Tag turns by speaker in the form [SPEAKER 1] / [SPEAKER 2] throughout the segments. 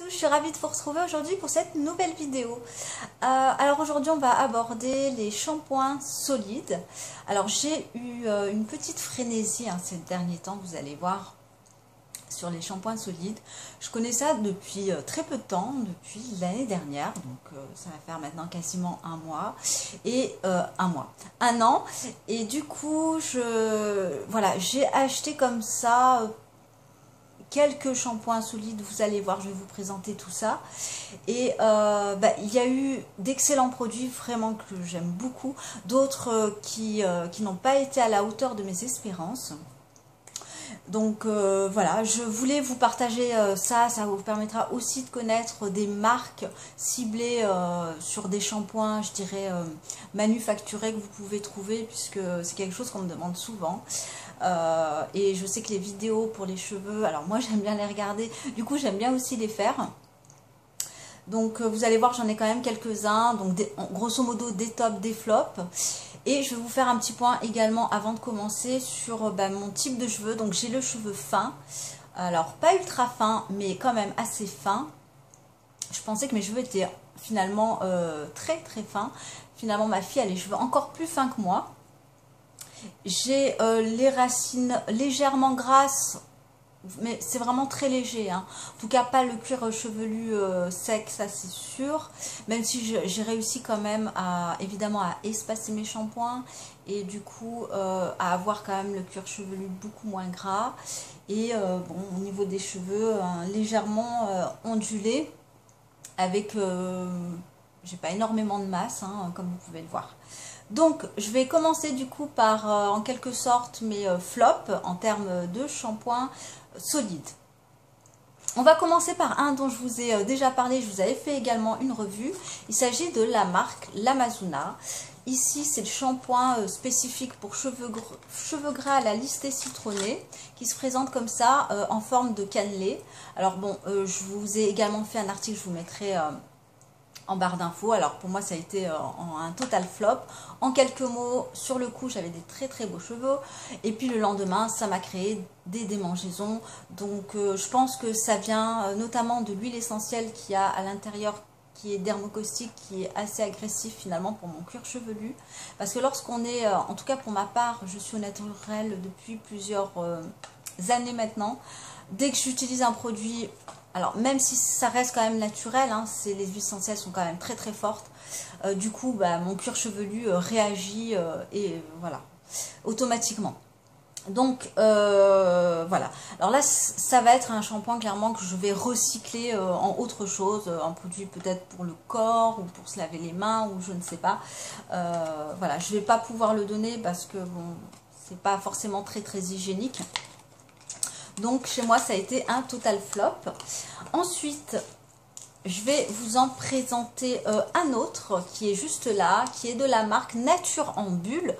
[SPEAKER 1] tous, je suis ravie de vous retrouver aujourd'hui pour cette nouvelle vidéo. Alors aujourd'hui on va aborder les shampoings solides. Alors j'ai eu une petite frénésie ces derniers temps, vous allez voir, sur les shampoings solides. Je connais ça depuis très peu de temps, depuis l'année dernière, donc ça va faire maintenant quasiment un mois, et un an, et du coup voilà, j'ai acheté comme ça quelques shampoings solides, vous allez voir, je vais vous présenter tout ça. Et il y a eu d'excellents produits vraiment que j'aime beaucoup, d'autres qui n'ont pas été à la hauteur de mes espérances. Donc voilà, je voulais vous partager ça vous permettra aussi de connaître des marques ciblées sur des shampoings, je dirais, manufacturés que vous pouvez trouver, puisque c'est quelque chose qu'on me demande souvent. Et je sais que les vidéos pour les cheveux, alors moi j'aime bien les regarder, du coup j'aime bien aussi les faire. Donc vous allez voir, j'en ai quand même quelques-uns, donc grosso modo des tops, des flops. Et je vais vous faire un petit point également avant de commencer sur mon type de cheveux. Donc j'ai le cheveu fin, alors pas ultra fin mais quand même assez fin. Je pensais que mes cheveux étaient finalement très très fins. Finalement ma fille a les cheveux encore plus fins que moi. J'ai les racines légèrement grasses, mais c'est vraiment très léger, hein. En tout cas pas le cuir chevelu sec, ça c'est sûr, même si j'ai réussi quand même évidemment à espacer mes shampoings et du coup à avoir quand même le cuir chevelu beaucoup moins gras et bon, au niveau des cheveux légèrement ondulés avec j'ai pas énormément de masse, hein, comme vous pouvez le voir. Donc je vais commencer du coup par en quelque sorte mes flops en termes de shampoing solide. On va commencer par un dont je vous ai déjà parlé, je vous avais fait également une revue. Il s'agit de la marque L'Amazona. Ici c'est le shampoing spécifique pour cheveux gras à la listée citronnée qui se présente comme ça en forme de cannelé. Alors bon, je vous ai également fait un article, je vous mettrai en barre d'infos. Alors pour moi ça a été un total flop. En quelques mots, sur le coup j'avais des très très beaux cheveux et puis le lendemain ça m'a créé des démangeaisons. Donc je pense que ça vient notamment de l'huile essentielle qu'il y a à l'intérieur, qui est dermocaustique, qui est assez agressif finalement pour mon cuir chevelu. Parce que lorsqu'on est, en tout cas pour ma part, je suis au naturel depuis plusieurs années maintenant. Dès que j'utilise un produit, alors même si ça reste quand même naturel, hein, les huiles essentielles sont quand même très très fortes, du coup mon cuir chevelu réagit et voilà, automatiquement. Donc voilà, alors là ça va être un shampoing clairement que je vais recycler en autre chose, un produit peut-être pour le corps ou pour se laver les mains ou je ne sais pas. Voilà, je ne vais pas pouvoir le donner parce que bon, c'est pas forcément très très hygiénique. Donc chez moi ça a été un total flop. Ensuite je vais vous en présenter un autre qui est juste là, qui est de la marque Nature en Bulle.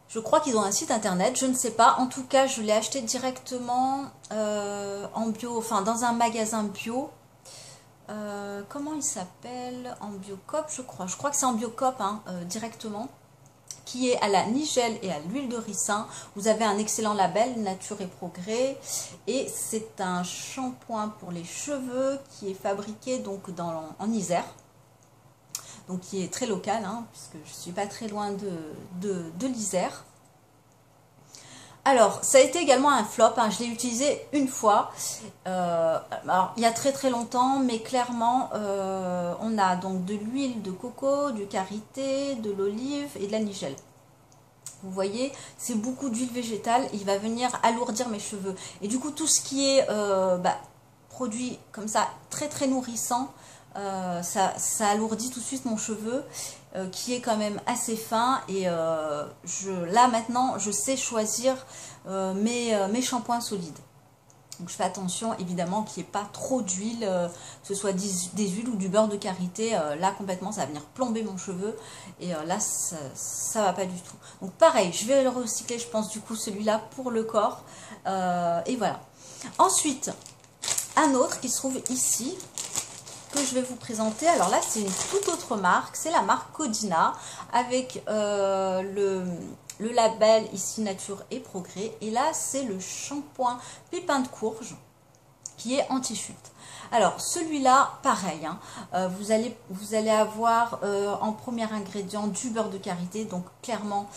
[SPEAKER 1] Je crois qu'ils ont un site internet, je ne sais pas. En tout cas je l'ai acheté directement en bio, enfin dans un magasin bio. Comment il s'appelle? En Biocoop je crois. Je crois que c'est en Biocoop hein, directement. Qui est à la nigelle et à l'huile de ricin. Vous avez un excellent label Nature et Progrès et c'est un shampoing pour les cheveux qui est fabriqué donc en Isère, donc qui est très local hein, puisque je suis pas très loin de l'Isère. Alors ça a été également un flop, hein, je l'ai utilisé une fois, alors il y a très très longtemps, mais clairement on a donc de l'huile de coco, du karité, de l'olive et de la nigelle. Vous voyez, c'est beaucoup d'huile végétale, il va venir alourdir mes cheveux. Et du coup tout ce qui est produit comme ça très très nourrissant, ça alourdit tout de suite mon cheveu qui est quand même assez fin et là maintenant je sais choisir mes shampoings solides. Donc je fais attention évidemment qu'il n'y ait pas trop d'huile, que ce soit des huiles ou du beurre de karité, là complètement ça va venir plomber mon cheveu et là ça va pas du tout. Donc pareil, je vais le recycler je pense du coup celui-là pour le corps et voilà. Ensuite un autre qui se trouve ici, que je vais vous présenter. Alors là c'est une toute autre marque, c'est la marque Codina avec le label ici Nature et Progrès, et là c'est le shampoing pépin de courge qui est anti-chute. Alors celui-là, pareil, hein, vous allez avoir en premier ingrédient du beurre de karité, donc clairement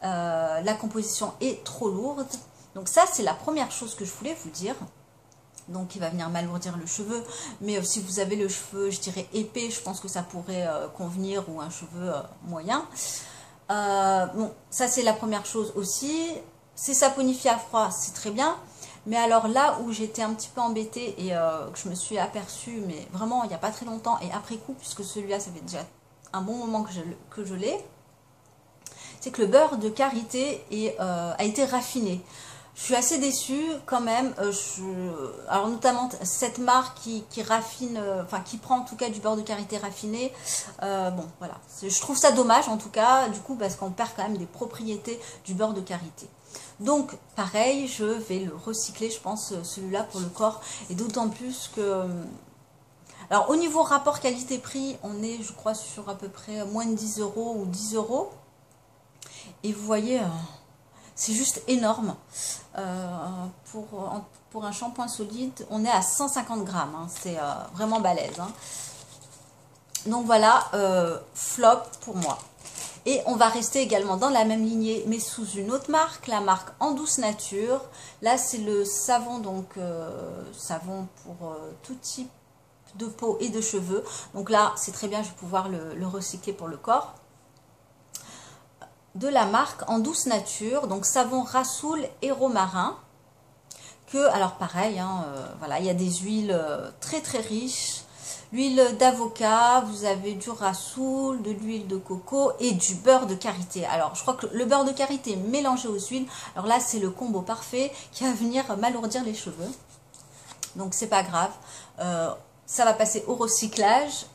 [SPEAKER 1] la composition est trop lourde. Donc ça c'est la première chose que je voulais vous dire. Donc il va venir m'alourdir le cheveu, mais si vous avez le cheveu, je dirais épais, je pense que ça pourrait convenir, ou un cheveu moyen. Bon, ça c'est la première chose aussi. C'est saponifié à froid, c'est très bien. Mais alors là où j'étais un petit peu embêtée et que je me suis aperçue, mais vraiment il n'y a pas très longtemps et après coup, puisque celui-là ça fait déjà un bon moment que je l'ai, c'est que le beurre de karité a été raffiné. Je suis assez déçue quand même, alors notamment cette marque qui raffine, enfin qui prend en tout cas du beurre de karité raffiné, bon voilà, je trouve ça dommage en tout cas, du coup parce qu'on perd quand même des propriétés du beurre de karité. Donc pareil, je vais le recycler je pense celui-là pour le corps, et d'autant plus que, alors au niveau rapport qualité-prix, on est je crois sur à peu près moins de 10 € ou 10 €, et vous voyez... c'est juste énorme. Pour un shampoing solide, on est à 150 grammes. Hein, c'est vraiment balèze. Hein. Donc voilà, flop pour moi. Et on va rester également dans la même lignée, mais sous une autre marque, la marque En Douce Nature. Là, c'est le savon, donc savon pour tout type de peau et de cheveux. Donc là, c'est très bien, je vais pouvoir le recycler pour le corps. De la marque En Douce Nature, donc savon rassoul et romarin, que, alors pareil, hein, voilà, il y a des huiles très très riches, l'huile d'avocat, vous avez du rassoul, de l'huile de coco et du beurre de karité. Alors je crois que le beurre de karité mélangé aux huiles, alors là c'est le combo parfait qui va venir m'alourdir les cheveux, donc c'est pas grave, ça va passer au recyclage.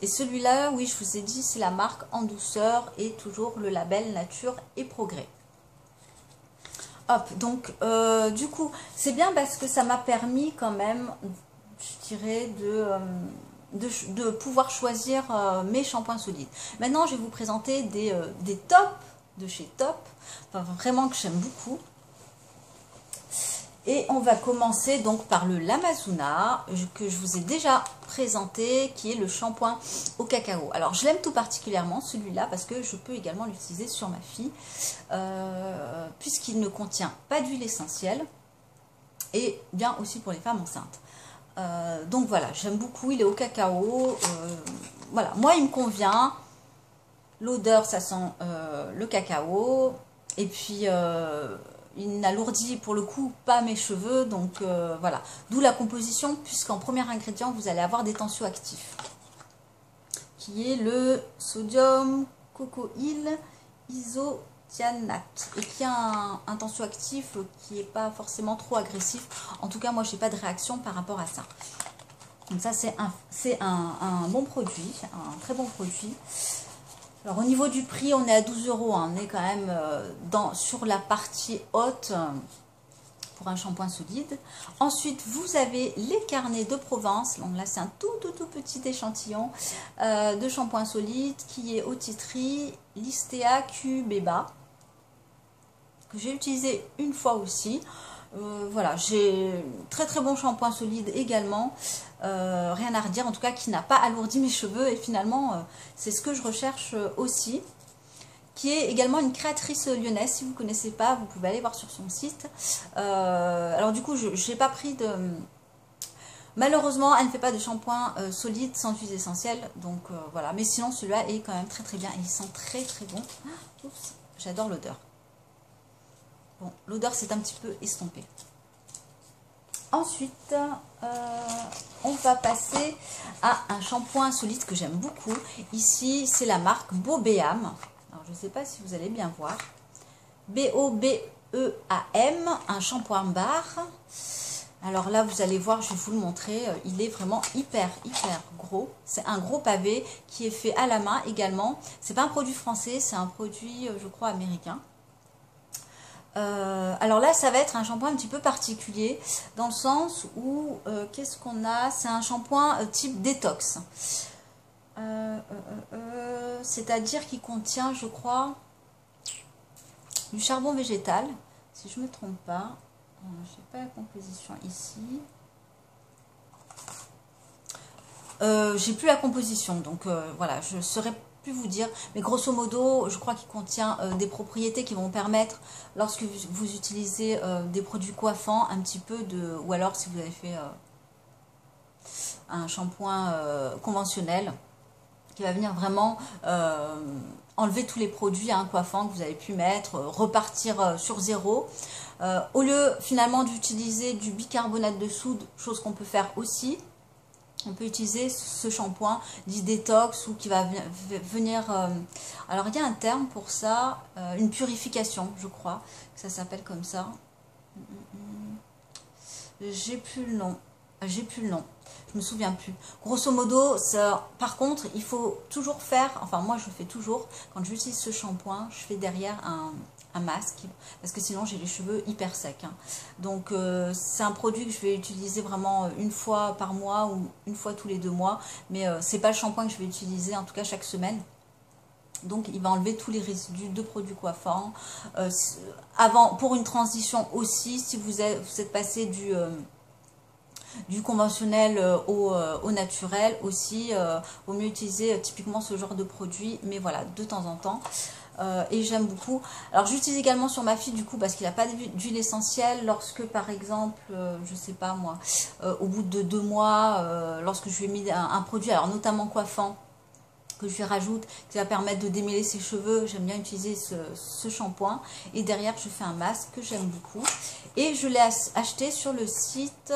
[SPEAKER 1] Et celui-là, oui, je vous ai dit, c'est la marque En Douceur et toujours le label Nature et Progrès. Hop, donc du coup, c'est bien parce que ça m'a permis quand même, je dirais, de pouvoir choisir mes shampoings solides. Maintenant, je vais vous présenter des tops de chez Top, enfin, vraiment que j'aime beaucoup. Et on va commencer donc par le Lamazuna, que je vous ai déjà présenté, qui est le shampoing au cacao. Alors je l'aime tout particulièrement celui-là parce que je peux également l'utiliser sur ma fille, puisqu'il ne contient pas d'huile essentielle, et bien aussi pour les femmes enceintes. Donc voilà, j'aime beaucoup, il est au cacao, voilà, moi il me convient, l'odeur ça sent le cacao, et puis... il n'alourdit pour le coup pas mes cheveux, donc voilà. D'où la composition, puisqu'en premier ingrédient, vous allez avoir des tensioactifs, qui est le sodium cocoïl isothianate, et qui a un tensioactif qui n'est pas forcément trop agressif. En tout cas, moi, je n'ai pas de réaction par rapport à ça. Donc ça, c'est un bon produit, un très bon produit. Alors au niveau du prix, on est à 12 €, hein. On est quand même sur la partie haute pour un shampoing solide. Ensuite, vous avez les carnets de Provence. Donc là, c'est un tout petit échantillon de shampoing solide qui est au titri Listea Cubeba, que j'ai utilisé une fois aussi. Voilà, j'ai très bon shampoing solide également, rien à redire, en tout cas qui n'a pas alourdi mes cheveux, et finalement c'est ce que je recherche aussi, qui est également une créatrice lyonnaise. Si vous ne connaissez pas, vous pouvez aller voir sur son site. Alors du coup, je n'ai pas pris de... Malheureusement, elle ne fait pas de shampoing solide sans huile essentielle, donc voilà, mais sinon celui-là est quand même très bien, et il sent très bon. Oups, j'adore l'odeur. Bon, l'odeur s'est un petit peu estompée. Ensuite, on va passer à un shampoing solide que j'aime beaucoup. Ici, c'est la marque Bobeam. Alors, je ne sais pas si vous allez bien voir. B-O-B-E-A-M, un shampoing bar. Alors là, vous allez voir, je vais vous le montrer. Il est vraiment hyper gros. C'est un gros pavé qui est fait à la main également. C'est pas un produit français, c'est un produit, je crois, américain. Alors là, ça va être un shampoing un petit peu particulier, dans le sens où, qu'est-ce qu'on a? C'est un shampoing type détox. C'est-à-dire qu'il contient, je crois, du charbon végétal, si je ne me trompe pas. J'ai pas la composition ici. J'ai plus la composition, donc voilà, je saurais plus vous dire. Mais grosso modo, je crois qu'il contient des propriétés qui vont permettre, lorsque vous utilisez des produits coiffants, un petit peu de... Ou alors si vous avez fait un shampoing conventionnel, qui va venir vraiment enlever tous les produits coiffants que vous avez pu mettre, repartir sur zéro. Au lieu finalement d'utiliser du bicarbonate de soude, chose qu'on peut faire aussi, on peut utiliser ce shampoing dit détox ou qui va venir... alors il y a un terme pour ça, une purification je crois, ça s'appelle comme ça. J'ai plus le nom. J'ai plus le nom. Je me souviens plus. Grosso modo, ça, par contre, il faut toujours faire, enfin moi je fais toujours, quand j'utilise ce shampoing, je fais derrière un masque, parce que sinon j'ai les cheveux hyper secs. Donc c'est un produit que je vais utiliser vraiment une fois par mois ou une fois tous les 2 mois, mais c'est pas le shampoing que je vais utiliser en tout cas chaque semaine. Donc il va enlever tous les résidus de produits coiffants. Avant, pour une transition aussi, si vous êtes passé du conventionnel au naturel aussi, vaut mieux utiliser typiquement ce genre de produit, mais voilà, de temps en temps. Et j'aime beaucoup. Alors j'utilise également sur ma fille du coup parce qu'il n'a pas d'huile essentielle lorsque par exemple, je sais pas moi, au bout de 2 mois, lorsque je lui ai mis un produit, alors notamment coiffant, que je lui rajoute, qui va permettre de démêler ses cheveux. J'aime bien utiliser ce shampoing. Et derrière, je fais un masque que j'aime beaucoup. Et je l'ai acheté sur le site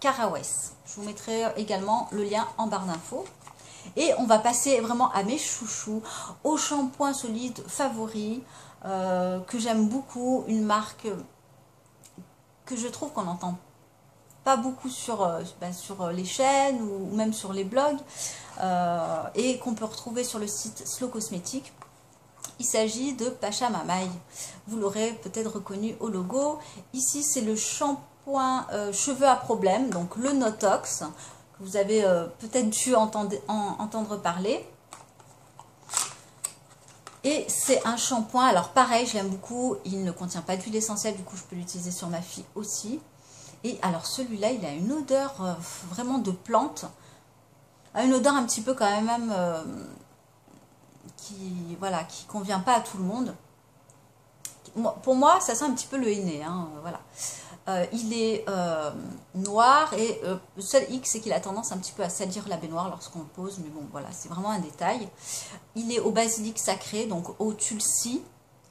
[SPEAKER 1] Carawes. Je vous mettrai également le lien en barre d'infos. Et on va passer vraiment à mes chouchous, au shampoing solide favori, que j'aime beaucoup. Une marque que je trouve qu'on n'entend pas beaucoup sur les chaînes ou même sur les blogs, et qu'on peut retrouver sur le site Slow Cosmétique. Il s'agit de Pachamamaï. Vous l'aurez peut-être reconnu au logo. Ici, c'est le shampoing cheveux à problème, donc le Notox, que vous avez peut-être dû entendre parler. Et c'est un shampoing, alors pareil, je l'aime beaucoup. Il ne contient pas d'huile essentielle, du coup, je peux l'utiliser sur ma fille aussi. Et alors celui-là, il a une odeur vraiment de plante, une odeur un petit peu quand même qui convient pas à tout le monde. Pour moi, ça sent un petit peu le henné, voilà. Il est noir et le seul hic, c'est qu'il a tendance un petit peu à salir la baignoire lorsqu'on le pose, mais bon, voilà, c'est vraiment un détail. Il est au basilic sacré, donc au tulsi,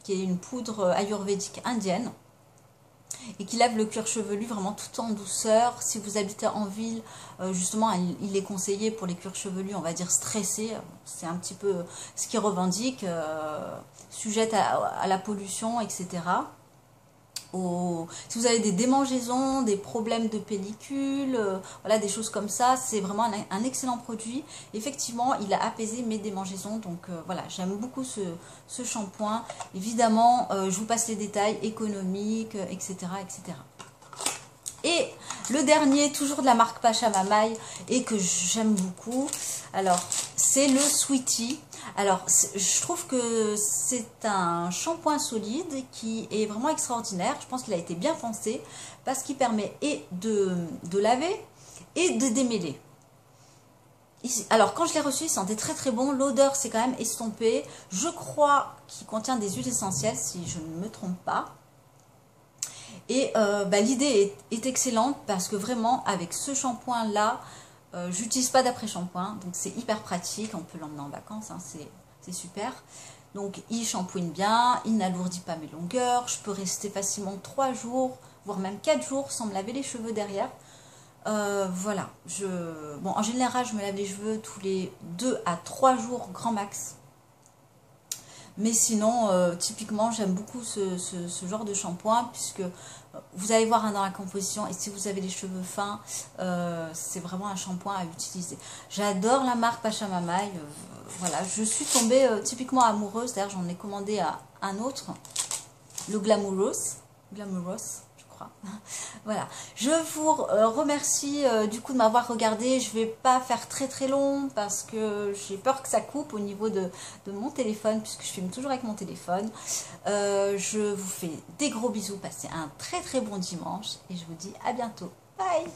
[SPEAKER 1] qui est une poudre ayurvédique indienne, et qui lave le cuir chevelu vraiment tout en douceur. Si vous habitez en ville, justement, il est conseillé pour les cuirs chevelus, on va dire stressés. C'est un petit peu ce qu'ils revendiquent, sujette à la pollution, etc. Si vous avez des démangeaisons, des problèmes de pellicule, voilà, des choses comme ça, c'est vraiment un excellent produit. Effectivement, il a apaisé mes démangeaisons, donc voilà, j'aime beaucoup ce shampoing. Évidemment, je vous passe les détails économiques, etc., etc. Et le dernier, toujours de la marque Pachamamaï, et que j'aime beaucoup, alors c'est le Sweetie. Alors je trouve que c'est un shampoing solide qui est vraiment extraordinaire. Je pense qu'il a été bien pensé parce qu'il permet et de laver et de démêler. Alors quand je l'ai reçu, il sentait très très bon. L'odeur c'est quand même estompé. Je crois qu'il contient des huiles essentielles si je ne me trompe pas. Et l'idée est excellente parce que vraiment avec ce shampoing là, j'utilise pas d'après-shampoing, donc c'est hyper pratique, on peut l'emmener en vacances, c'est super. Donc il shampouine bien, il n'alourdit pas mes longueurs, je peux rester facilement 3 jours, voire même 4 jours sans me laver les cheveux derrière. Voilà, bon, en général je me lave les cheveux tous les 2 à 3 jours grand max. Mais sinon, typiquement, j'aime beaucoup ce genre de shampoing puisque vous allez voir dans la composition, et si vous avez les cheveux fins, c'est vraiment un shampoing à utiliser. J'adore la marque Pachamamaï. Voilà, je suis tombée typiquement amoureuse. D'ailleurs, j'en ai commandé un autre, le Glamorous, je crois. Voilà, je vous remercie du coup de m'avoir regardé. Je vais pas faire très long parce que j'ai peur que ça coupe au niveau de mon téléphone, puisque je filme toujours avec mon téléphone. Je vous fais des gros bisous, passez un très bon dimanche et je vous dis à bientôt. Bye!